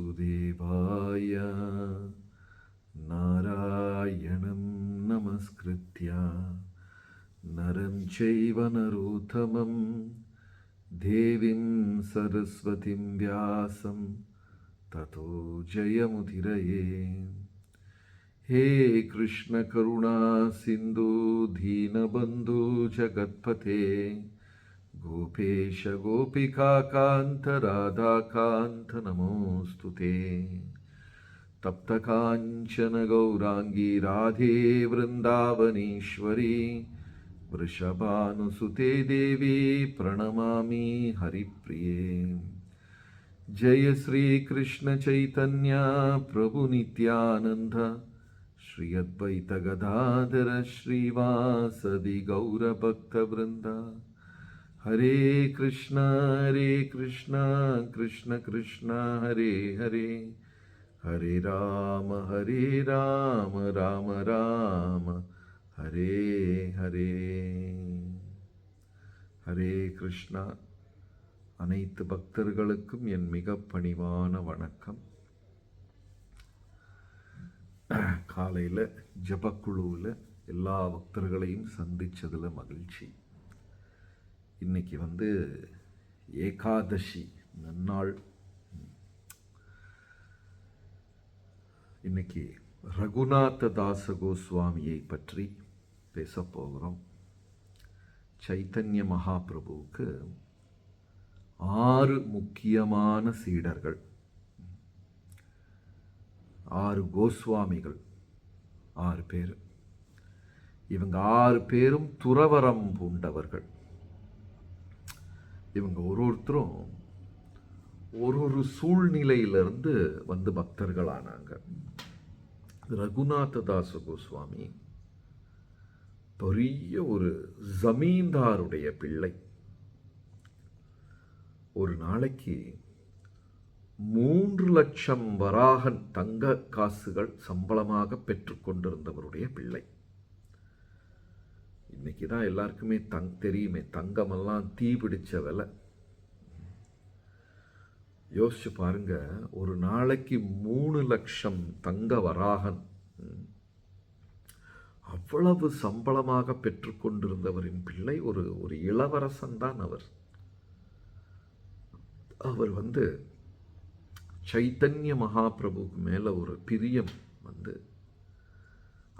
वासुदेवाय नारायणं नमस्कृत्य नरं चैव नरोत्तमं देवीं सरस्वतीं व्यासं ततो जयमुदीरये। हे कृष्ण करुणा सिंधु दीनबंधु जगत्पते गोपेश गोपिका कांत राधा कांत नमोस्तुते। तप्त कांचन गौरांगी राधे वृंदावनेश्वरी वृषभानुसुते देवी प्रणमामि हरिप्रिये। जय श्री कृष्ण चैतन्य प्रभु नित्यानंद श्री अद्वैत गदाधर श्रीवासदि गौर भक्त वृंद। हरे कृष्ण कृष्ण कृष्ण हरे हरे, हरे राम राम राम हरे हरे। हरे कृष्णा। அனைத்து பக்தர்களுக்கும் என் மிக பணிவான வணக்கம். காலையில் ஜபக்குழுவில் எல்லா பக்தர்களையும் சந்தித்ததில் மகிழ்ச்சி. இன்னைக்கு ஏகாதசி நன்னாள். இன்னைக்கு ரகுநாத தாச கோஸ்வாமியை பற்றி பேசப்போகிறோம். சைத்தன்ய மகாபிரபுவுக்கு 6 முக்கியமான சீடர்கள், 6 கோஸ்வாமிகள், 6 பேர். இவங்க 6 பேரும் துறவரம் பூண்டவர்கள். இவங்க ஒருத்தரும் ஒரு சூழ்நிலையிலிருந்து பக்தர்களானாங்க. ரகுநாத தாச கோஸ்வாமி பெரிய ஒரு ஜமீன்தாருடைய பிள்ளை. ஒரு நாளைக்கு 3 லட்சம் வராகன் தங்க காசுகள் சம்பளமாக பெற்றுக்கொண்டிருந்தவருடைய பிள்ளை. இன்னைக்கு தான் எல்லாருக்குமே தெரியுமே, தங்கமெல்லாம் தீபிடிச்ச விலை. யோசிச்சு பாருங்க, ஒரு நாளைக்கு 3 லட்சம் தங்க வராகன், அவ்வளவு சம்பளமாக பெற்றுக்கொண்டிருந்தவரின் பிள்ளை ஒரு இளவரசன் தான் அவர். அவர் சைத்தன்ய மகாபிரபுக்கு மேலே ஒரு பிரியம்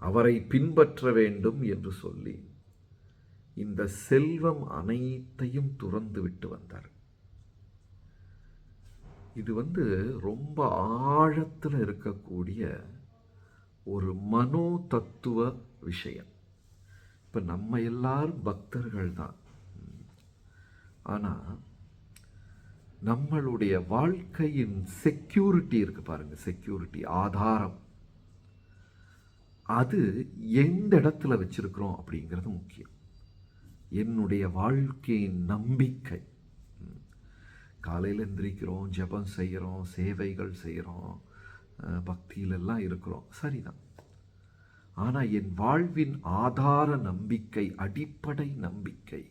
அவரை பின்பற்ற வேண்டும் என்று சொல்லி இந்த செல்வம் அனைத்தையும் துறந்து விட்டு வந்தார். இது ரொம்ப ஆழத்தில் இருக்கக்கூடிய ஒரு மனோ தத்துவ விஷயம். இப்போ நம்ம எல்லாரும் பக்தர்கள் தான், ஆனால் நம்மளுடைய வாழ்க்கையின் செக்யூரிட்டி இருக்கு பாருங்க, செக்யூரிட்டி ஆதாரம், அது எந்த இடத்துல வச்சிருக்கிறோம் அப்படிங்கிறது முக்கியம். என்னுடைய வாழ்க்கையின் நம்பிக்கை. காலையில் எந்திரிக்கிறோம், ஜபம் செய்கிறோம், சேவைகள் செய்கிறோம், பக்தியிலெல்லாம் இருக்கிறோம், சரிதான். ஆனால் என் வாழ்வின் ஆதார நம்பிக்கை, அடிப்படை நம்பிக்கை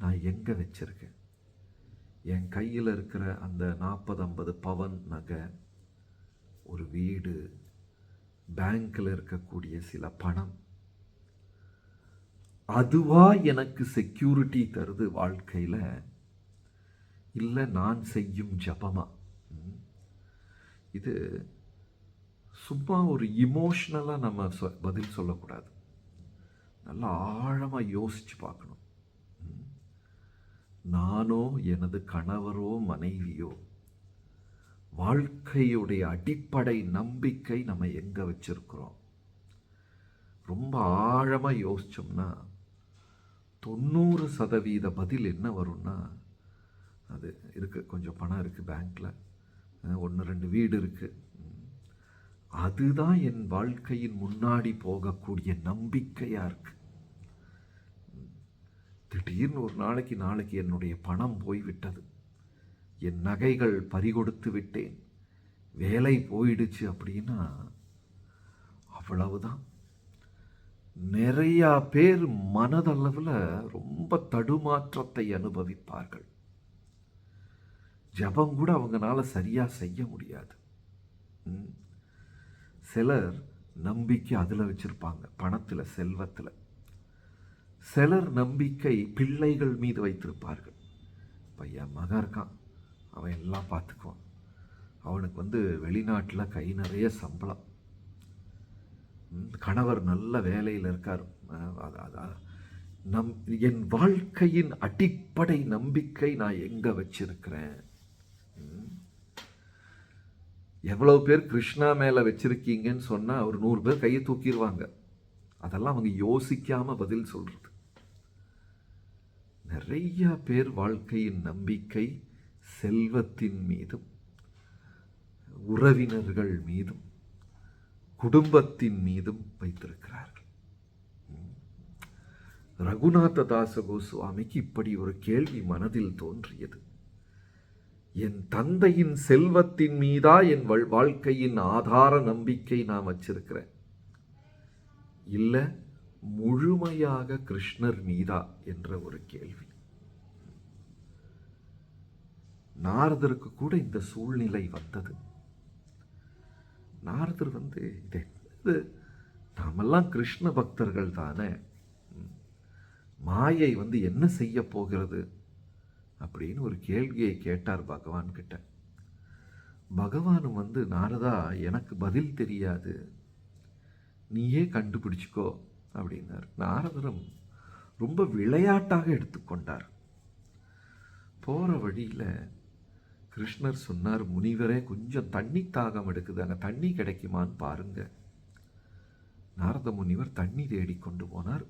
நான் எங்கே வச்சிருக்கேன்? என் கையில் இருக்கிற அந்த 40-50 பவன் நகை, ஒரு வீடு, பேங்க்கில் இருக்கக்கூடிய சில பணம், அதுவா எனக்கு செக்யூரிட்டி தருது வாழ்க்கையில்? இல்லை நான் செய்யும் ஜபமா? இது சும்மா ஒரு இமோஷ்னலாக நம்ம பதில் சொல்லக்கூடாது. நல்லா ஆழமாக யோசித்து பார்க்கணும். நானோ எனது கணவரோ மனைவியோ வாழ்க்கையுடைய அடிப்படை நம்பிக்கை நம்ம எங்கே வச்சிருக்கிறோம்? ரொம்ப ஆழமாக யோசிச்சோம்னா 90% பதில் என்ன வரும்னா, அது இருக்குது, கொஞ்சம் பணம் இருக்குது பேங்க்கில், 1-2 வீடு இருக்குது, அதுதான் என் வாழ்க்கையின் முன்னாடி போகக்கூடிய நம்பிக்கையாக இருக்குது. திடீர்னு ஒரு நாளைக்கு என்னுடைய பணம் போய்விட்டது, என் நகைகள் பறிகொடுத்து விட்டேன், வேலை போயிடுச்சு அப்படின்னா அவ்வளவுதான். நிறையா பேர் மனதளவில் ரொம்ப தடுமாற்றத்தை அனுபவிப்பார்கள். ஜபம் கூட அவங்களால சரியாக செய்ய முடியாது. சிலர் நம்பிக்கை அதில் வச்சுருப்பாங்க, பணத்தில், செல்வத்தில். சிலர் நம்பிக்கை பிள்ளைகள் மீது வைத்திருப்பார்கள். பையன் மகன் இருக்கான், அவன் எல்லாம் பார்த்துக்குவான், அவனுக்கு வெளிநாட்டில் கை நிறைய சம்பளம், கணவர் நல்ல வேலையில் இருக்கார். என் வாழ்க்கையின் அடிப்படை நம்பிக்கை நான் எங்கே வச்சிருக்கிறேன்? எவ்வளோ பேர் கிருஷ்ணா மேலே வச்சிருக்கீங்கன்னு சொன்னால் அவர் 100 பேர் கையை தூக்கிடுவாங்க. அதெல்லாம் அவங்க யோசிக்காமல் பதில் சொல்கிறது. நிறைய பேர் வாழ்க்கையின் நம்பிக்கை செல்வத்தின் மீதும், உறவினர்கள் மீதும், குடும்பத்தின் மீதும் வைத்திருக்கிறார்கள். ரகுநாத தாச கோஸ்வாமிக்கு இப்படி ஒரு கேள்வி மனதில் தோன்றியது. என் தந்தையின் செல்வத்தின் மீதா என் வாழ்க்கையின் ஆதார நம்பிக்கை நான் வச்சிருக்கிறேன், இல்லை முழுமையாக கிருஷ்ணர் மீதா என்ற ஒரு கேள்வி. நாரதருக்கு கூட இந்த சூழ்நிலை வந்தது. நாரதர் இது நாமெல்லாம் கிருஷ்ண பக்தர்கள் தானே, மாயை என்ன செய்ய போகிறது அப்படின்னு ஒரு கேள்வியை கேட்டார் பகவான் கிட்ட. பகவானும் நாரதா எனக்கு பதில் தெரியாது, நீயே கண்டுபிடிச்சிக்கோ அப்படின்னார். நாரதரும் ரொம்ப விளையாட்டாக எடுத்துக்கொண்டார். போகிற வழியில் கிருஷ்ணர் சொன்னார், முனிவரே கொஞ்சம் தண்ணி தாகம் எடுக்குது, அங்கே தண்ணி கிடைக்குமான்னு பாருங்க. நாரத முனிவர் தண்ணி தேடி கொண்டு போனார்.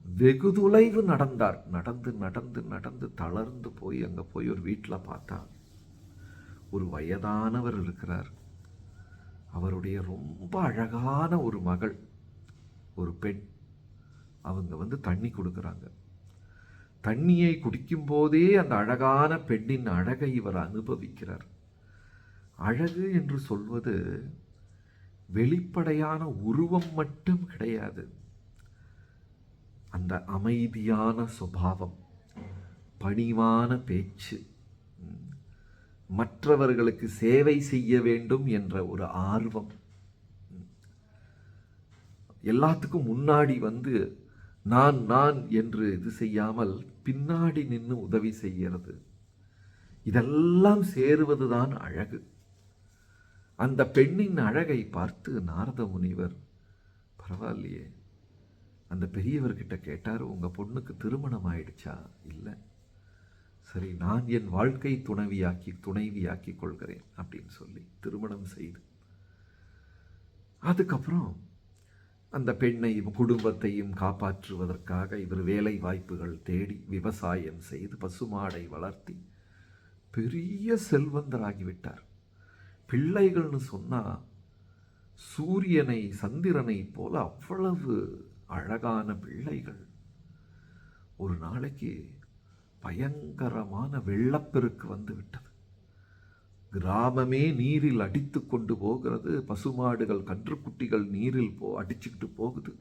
வெகு தொலைவு நடந்தார். நடந்து நடந்து நடந்து தளர்ந்து போய் அங்கே போய் ஒரு வீட்டில் பார்த்தா ஒரு வயதானவர் இருக்கிறார். அவருடைய ரொம்ப அழகான ஒரு மகள், ஒரு பெண், அவங்க தண்ணி கொடுக்குறாங்க. தண்ணியை குடிக்கும் போதே அந்த அழகான பெண்ணின் அழகை இவர் அனுபவிக்கிறார். அழகு என்று சொல்வது வெளிப்படையான உருவம் மட்டும் கிடையாது. அந்த அமைதியான சுபாவம், பணிவான பேச்சு, மற்றவர்களுக்கு சேவை செய்ய வேண்டும் என்ற ஒரு ஆர்வம், எல்லாத்துக்கும் முன்னாடி நான் நான் என்று இது செய்யாமல் பின்னாடி நின்று உதவி செய்கிறது, இதெல்லாம் சேருவதுதான் அழகு. அந்த பெண்ணின் அழகை பார்த்து நாரத முனிவர், பரவாயில்லையே, அந்த பெரியவர்கிட்ட கேட்டார், உங்கள் பொண்ணுக்கு திருமணம் ஆயிடுச்சா? இல்லை. சரி, நான் என் வாழ்க்கை துணைவியாக்கி கொள்கிறேன் அப்படின்னு சொல்லி திருமணம் செய்து, அதுக்கப்புறம் அந்த பெண்ணையும் குடும்பத்தையும் காப்பாற்றுவதற்காக இவர் வேலை வாய்ப்புகள் தேடி விவசாயம் செய்து பசுமாடை வளர்த்தி பெரிய செல்வந்தராகிவிட்டார். பிள்ளைகள்னு சொன்னால் சூரியனை சந்திரனை போல அவ்வளவு அழகான பிள்ளைகள். ஒரு நாளைக்கு பயங்கரமான வெள்ளப்பெருக்கு விட்டது. கிராமமே நீரில் அடித்து கொண்டு போகிறது. பசுமாடுகள், கன்றுக்குட்டிகள் நீரில் அடிச்சுக்கிட்டு போகுது.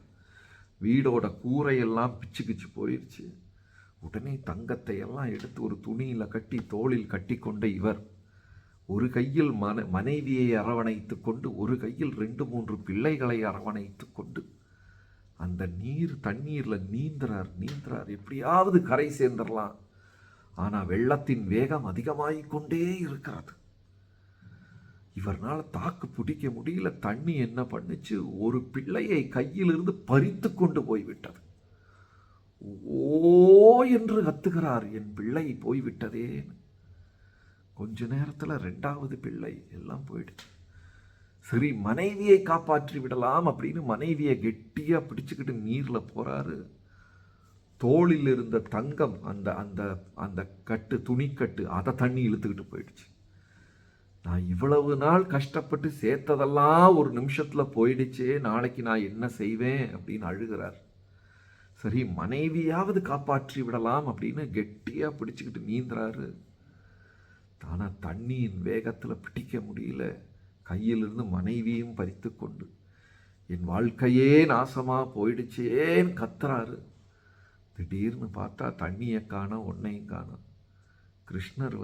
வீடோட கூரையெல்லாம் பிச்சு போயிடுச்சு. உடனே தங்கத்தை எல்லாம் எடுத்து ஒரு துணியில் கட்டி தோளில் கட்டி கொண்ட இவர் ஒரு கையில் மனைவியை அரவணைத்து கொண்டு, ஒரு கையில் 2-3 பிள்ளைகளை அரவணைத்து கொண்டு அந்த தண்ணீரில் நீந்துறார். எப்படியாவது கரை சேர்ந்துடலாம். ஆனால் வெள்ளத்தின் வேகம் அதிகமாகிக்கொண்டே இருக்கிறது. இவர்னால் தாக்கு பிடிக்க முடியல. தண்ணி என்ன பண்ணுச்சு, ஒரு பிள்ளையை கையிலிருந்து பறித்து கொண்டு போய்விட்டது. ஓ என்று கத்துகிறார், என் பிள்ளை போய்விட்டதே. கொஞ்ச நேரத்தில் 2வது பிள்ளை எல்லாம் போயிடுச்சு. சரி, மனைவியை காப்பாற்றி விடலாம் அப்படின்னு மனைவியை கெட்டியாக பிடிச்சுக்கிட்டு நீரில் போகிறாரு. தோளில் இருந்த தங்கம், அந்த அந்த அந்த கட்டு, துணிக்கட்டு, அதை தண்ணி இழுத்துக்கிட்டு போயிடுச்சு. நான் இவ்வளவு நாள் கஷ்டப்பட்டு சேர்த்ததெல்லாம் ஒரு நிமிஷத்தில் போயிடுச்சே, நாளைக்கு நான் என்ன செய்வேன் அப்படின்னு அழுகிறார். சரி, மனைவியாவது காப்பாற்றி விடலாம் அப்படின்னு கெட்டியாக பிடிச்சிக்கிட்டு நீந்துறாரு. ஆனால் தண்ணியின் வேகத்தில் பிடிக்க முடியல. கையிலிருந்து மனைவியும் பறித்து கொண்டு என் வாழ்க்கையே நாசமாக போயிடுச்சேன்னு கத்துறாரு. திடீர்னு பார்த்தா தண்ணியை காணோம், ஒன்னையும் காணோம். கிருஷ்ணர்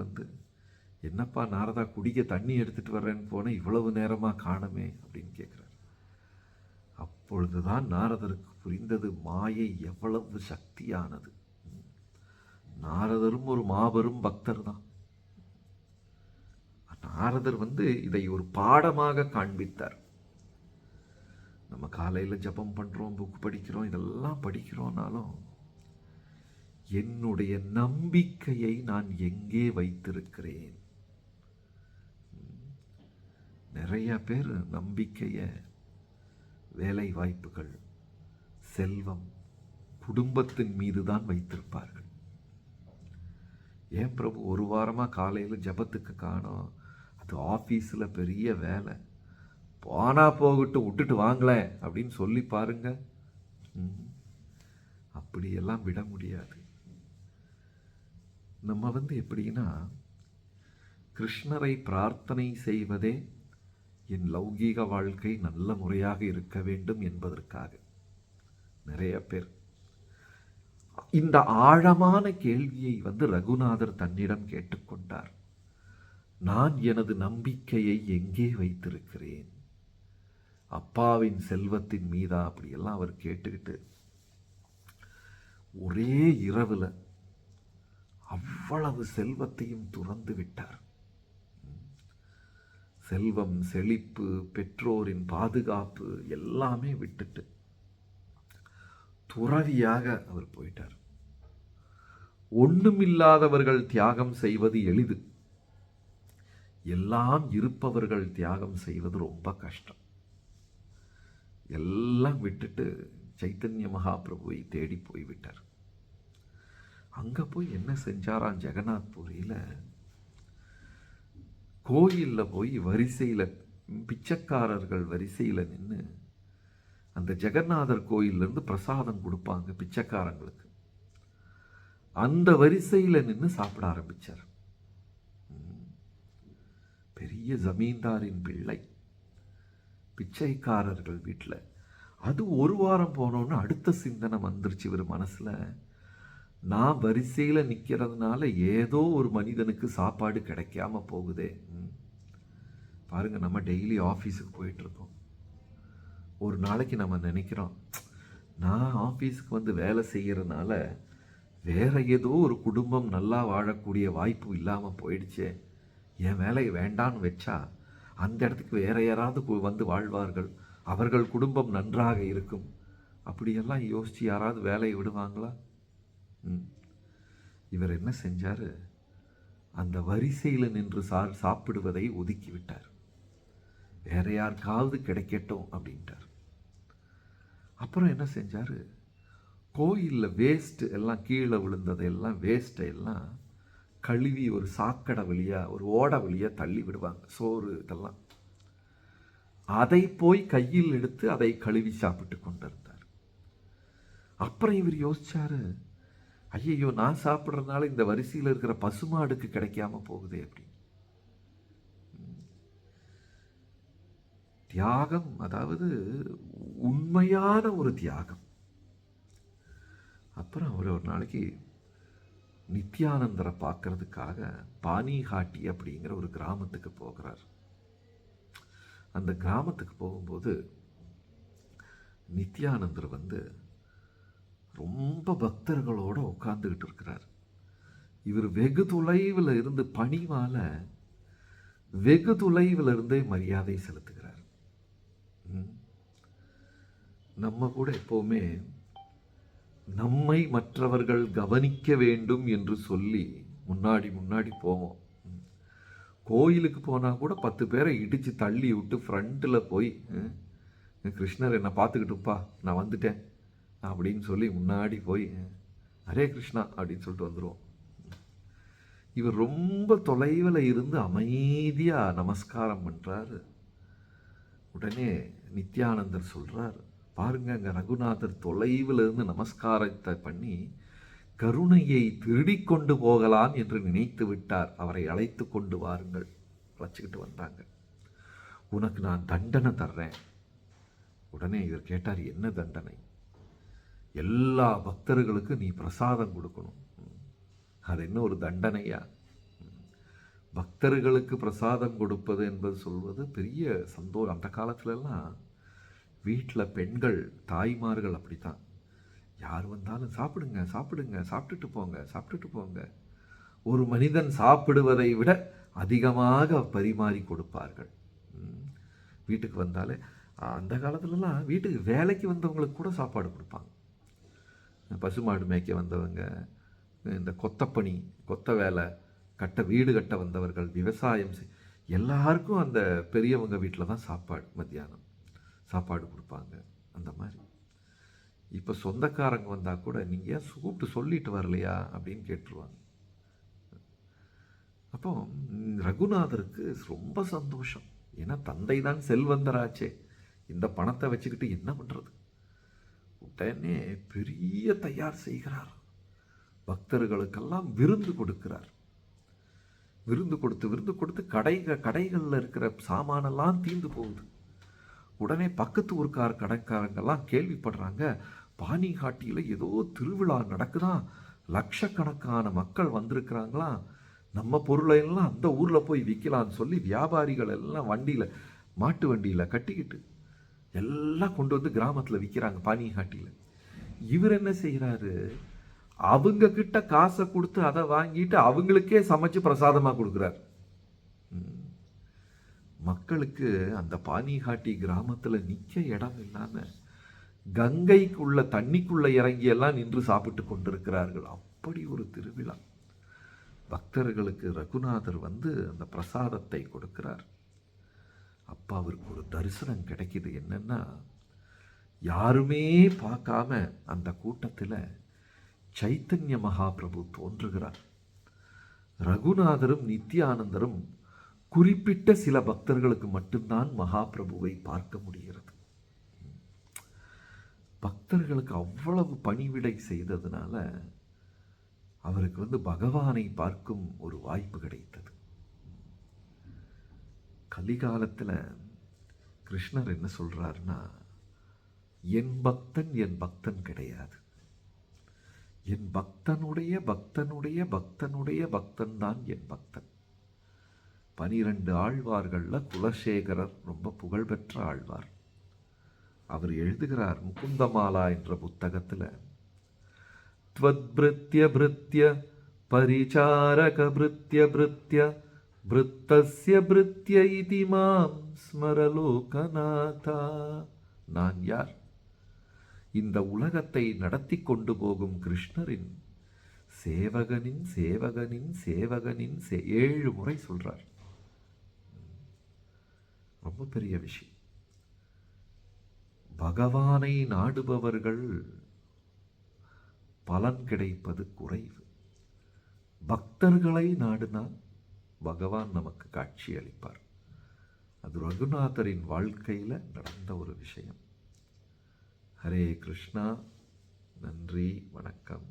என்னப்பா நாரதா, குடிக்க தண்ணி எடுத்துட்டு வர்றேன்னு போனேன், இவ்வளவு நேரமாக காணுமே அப்படின்னு கேட்குறார். அப்பொழுதுதான் நாரதருக்கு புரிந்தது மாயை எவ்வளவு சக்தியானது. நாரதரும் ஒரு மாபெரும் பக்தர் தான். நாரதர் இதை ஒரு பாடமாக காண்பித்தார். நம்ம காலையில் ஜபம் பண்ணுறோம், புக் படிக்கிறோம், இதெல்லாம் படிக்கிறோம்னாலும் என்னுடைய நம்பிக்கையை நான் எங்கே வைத்திருக்கிறேன். நிறைய பேர் நம்பிக்கையை வேலை வாய்ப்புகள், செல்வம், குடும்பத்தின் மீது தான் வைத்திருப்பார்கள். ஏன் பிரபு ஒரு வாரமாக காலையில் ஜபத்துக்கு காணோம், அது ஆஃபீஸில் பெரிய வேலை, போனா போகட்டும் விட்டுட்டு வாங்களேன் அப்படின்னு சொல்லி பாருங்க. அப்படியெல்லாம் விட முடியாது. நம்ம எப்படின்னா, கிருஷ்ணரை பிரார்த்தனை செய்வதே என் லௌகீக வாழ்க்கை நல்ல முறையாக இருக்க வேண்டும் என்பதற்காக நிறைய பேர் இந்த ஆழமான கேள்வியை ரகுநாதர் தன்னிடம் கேட்டுக்கொண்டார். நான் எனது நம்பிக்கையை எங்கே வைத்திருக்கிறேன்? அப்பாவின் செல்வத்தின் மீதா? அப்படியெல்லாம் அவர் கேட்டுக்கிட்டு ஒரே இரவில் அவ்வளவு செல்வத்தையும் துறந்து விட்டார். செல்வம், செழிப்பு, பெற்றோரின் பாதுகாப்பு எல்லாமே விட்டுட்டு துறவியாக அவர் போயிட்டார். ஒண்ணுமில்லாதவர்கள் தியாகம் செய்வது எளிது, எல்லாம் இருப்பவர்கள் தியாகம் செய்வது ரொம்ப கஷ்டம். எல்லாம் விட்டுட்டு சைத்தன்ய மகாபிரபுவை தேடி போய்விட்டார். அங்க போய் என்ன செஞ்சாராம்? ஜெகநாத் புரியில் கோயிலில் போய் வரிசையில், பிச்சைக்காரர்கள் வரிசையில் நின்று அந்த ஜெகநாதர் கோயிலிருந்து பிரசாதம் கொடுப்பாங்க பிச்சைக்காரங்களுக்கு. அந்த வரிசையில் நின்று சாப்பிட ஆரம்பித்தார். பெரிய ஜமீன்தாரின் பிள்ளை, பிச்சைக்காரர்கள் வீட்டில். அது ஒரு வாரம் போனோன்னு அடுத்த சிந்தனை வந்துருச்சு இவர் மனசில். நான் வரிசையில் நிற்கிறதுனால ஏதோ ஒரு மனிதனுக்கு சாப்பாடு கிடைக்காம போகுதே. பாருங்கள், நம்ம டெய்லி ஆஃபீஸுக்கு போயிட்டுருக்கோம். ஒரு நாளைக்கு நம்ம நினைக்கிறோம், நான் ஆஃபீஸுக்கு வேலை செய்கிறதுனால வேற ஏதோ ஒரு குடும்பம் நல்லா வாழக்கூடிய வாய்ப்பு இல்லாமல் போயிடுச்சே, என் வேலையை வேண்டான்னு வச்சா அந்த இடத்துக்கு வேற யாராவது வாழ்வார்கள், அவர்கள் குடும்பம் நன்றாக இருக்கும். அப்படியெல்லாம் யோசித்து யாராவது வேலையை விடுவாங்களா? இவர் என்ன செஞ்சார்? அந்த வரிசையில் நின்று சாப்பிடுவதை ஒதுக்கி விட்டார். வேற யாருக்காவது கிடைக்கட்டும் அப்படின்ட்டார். அப்புறம் என்ன செஞ்சார்? கோயிலில் வேஸ்ட் எல்லாம் கீழே விழுந்ததையெல்லாம் வேஸ்ட்டை எல்லாம் கழுவி ஒரு சாக்கடை வழியாக, ஒரு ஓடை வழியாக தள்ளி விடுவாங்க, சோறு இதெல்லாம். அதை போய் கையில் எடுத்து அதை கழுவி சாப்பிட்டு கொண்டிருந்தார். அப்புறம் இவர் யோசிச்சாரு, ஐயையோ, நான் சாப்பிட்றதுனால இந்த வரிசையில் இருக்கிற பசுமாடுக்கு கிடைக்காம போகுதே அப்படின்னு. தியாகம், அதாவது உண்மையான ஒரு தியாகம். அப்புறம் அவர் ஒரு நாளைக்கு நித்யானந்தரை பார்க்கறதுக்காக பானிஹாட்டி அப்படிங்கிற ஒரு கிராமத்துக்கு போகிறார். அந்த கிராமத்துக்கு போகும்போது நித்யானந்தர் ரொம்ப பக்தர்களோடு உட்கார்ந்துக்கிட்டு இருக்கிறார். இவர் வெகு தொலைவில் இருந்து, பணிவால் வெகு தொலைவில் இருந்தே மரியாதை செலுத்துகிறார். நம்ம கூட எப்போவுமே நம்மை மற்றவர்கள் கவனிக்க வேண்டும் என்று சொல்லி முன்னாடி போவோம். கோயிலுக்கு போனால் கூட 10 பேரை இடித்து தள்ளி விட்டு ஃப்ரண்ட்டில் போய், கிருஷ்ணர் என்னை பார்த்துக்கிட்டுப்பா, நான் வந்துட்டேன் அப்படின்னு சொல்லி முன்னாடி போய் ஹரே கிருஷ்ணா அப்படின்னு சொல்லிட்டு வந்துடுவோம். இவர் ரொம்ப தொலைவில் இருந்து அமைதியாக நமஸ்காரம் பண்ணுறாரு. உடனே நித்யானந்தர் சொல்கிறார், பாருங்க, அங்கே ரகுநாதர் தொலைவில் இருந்து நமஸ்காரத்தை பண்ணி கருணையை திருடிக்கொண்டு போகலாம் என்று நினைத்து விட்டார். அவரை அழைத்து கொண்டு வாருங்கள். வச்சுக்கிட்டு வந்தாங்க. உனக்கு நான் தண்டனை தர்றேன். உடனே இவர் கேட்டார், என்ன தண்டனை? எல்லா பக்தர்களுக்கும் நீ பிரசாதம் கொடுக்கணும். அது என்ன ஒரு தண்டனையா? பக்தர்களுக்கு பிரசாதம் கொடுப்பது என்பது சொல்வது பெரிய சந்தோஷம். அந்த காலத்துலலாம் வீட்டில் பெண்கள் தாய்மார்கள் அப்படித்தான். யார் வந்தாலும் சாப்பிடுங்க சாப்பிடுங்க, சாப்பிட்டுட்டு போங்க சாப்பிட்டுட்டு போங்க. ஒரு மனிதன் சாப்பிடுவதை விட அதிகமாக பரிமாறி கொடுப்பார்கள். வீட்டுக்கு வந்தாலே அந்த காலத்துலலாம் வீட்டுக்கு வேலைக்கு வந்தவங்களுக்கு கூட சாப்பாடு கொடுப்பாங்க. பசுமாடு மேய்க்க வந்தவங்க, இந்த கொத்தப்பணி, கொத்த வேலை, வீடு கட்ட வந்தவர்கள், விவசாயம் எல்லாருக்கும் அந்த பெரியவங்க வீட்டில் தான் சாப்பாடு, மத்தியானம் சாப்பாடு கொடுப்பாங்க. அந்த மாதிரி இப்போ சொந்தக்காரங்க வந்தால் கூட நீங்கள் ஏன் கூப்பிட்டு சொல்லிட்டு வரலையா அப்படின்னு கேட்டுருவாங்க. அப்போ ரகுநாதருக்கு ரொம்ப சந்தோஷம். ஏன்னா தந்தை தான் செல்வந்தராச்சே, இந்த பணத்தை வச்சுக்கிட்டு என்ன பண்ணுறது. உடனே பெரிய தயார் செய்கிறார். பக்தர்களுக்கெல்லாம் விருந்து கொடுக்கிறார். விருந்து கொடுத்து கடைகளில் இருக்கிற சாமானெல்லாம் தீர்ந்து போகுது. உடனே பக்கத்து ஊருக்கார கடைக்காரங்கெல்லாம் கேள்விப்படுறாங்க, பானிகாட்டியில் ஏதோ திருவிழா நடக்குதான், லட்சக்கணக்கான மக்கள் வந்திருக்கிறாங்களாம், நம்ம பொருளை எல்லாம் அந்த ஊரில் போய் விற்கலான்னு சொல்லி வியாபாரிகள் எல்லாம் மாட்டு வண்டியில் கட்டிக்கிட்டு எல்லாம் கொண்டு வந்து கிராமத்தில் விற்கிறாங்க பானிகாட்டியில். இவர் என்ன செய்கிறாரு, அவங்க கிட்ட காசை கொடுத்து அதை வாங்கிட்டு அவங்களுக்கே சமைச்சு பிரசாதமாக கொடுக்குறார். மக்களுக்கு அந்த பானிகாட்டி கிராமத்தில் நிற்க இடம் இல்லாமல் கங்கைக்குள்ள தண்ணிக்குள்ள இறங்கியெல்லாம் நின்று சாப்பிட்டு கொண்டிருக்கிறார்கள். அப்படி ஒரு திருவிழா. பக்தர்களுக்கு ரகுநாதர் வந்து அந்த பிரசாதத்தை கொடுக்கிறார். அப்போ அவருக்கு ஒரு தரிசனம் கிடைக்கிது. என்னன்னா, யாருமே பார்க்காம அந்த கூட்டத்தில் சைத்தன்ய மகாபிரபு தோன்றுகிறார். ரகுநாதரும் நித்யானந்தரும் குறிப்பிட்ட சில பக்தர்களுக்கு மட்டும்தான் மகாபிரபுவை பார்க்க முடிகிறது. பக்தர்களுக்கு அவ்வளவு பணிவிடை செய்ததுனால அவருக்கு வந்து பகவானை பார்க்கும் ஒரு வாய்ப்பு கிடைத்தது. கலிகாலத்தில் கிருஷ்ணர் என்ன சொல்றாருன்னா, என் பக்தன் கிடையாது, என் பக்தனுடைய பக்தனுடைய பக்தனுடைய பக்தன் தான் என் பக்தன். 12 ஆழ்வார்களில் குலசேகரர் ரொம்ப புகழ்பெற்ற ஆழ்வார். அவர் எழுதுகிறார் முகுந்தமாலா என்ற புத்தகத்தில், த்வத்பிருத்ய பிருத்ய பரிசாரக பிருத்ய பிருத்ய பிருத்தஸ்ய பிருத்ய இதி மாம் ஸ்மரலோகநாதா. நான் யார்? இந்த உலகத்தை நடத்தி கொண்டு போகும் கிருஷ்ணரின் சேவகனின் சேவகனின் சேவகனின் 7 முறை சொல்றார். ரொம்ப பெரிய விஷயம். பகவானை நாடுபவர்கள் பலன் கிடைப்பது குறைவு. பக்தர்களை நாடினால் பகவான் நமக்கு காட்சி அளிப்பார். அது ரகுநாதரின் வாழ்க்கையில் நடந்த ஒரு விஷயம். ஹரே கிருஷ்ணா. நன்றி, வணக்கம்.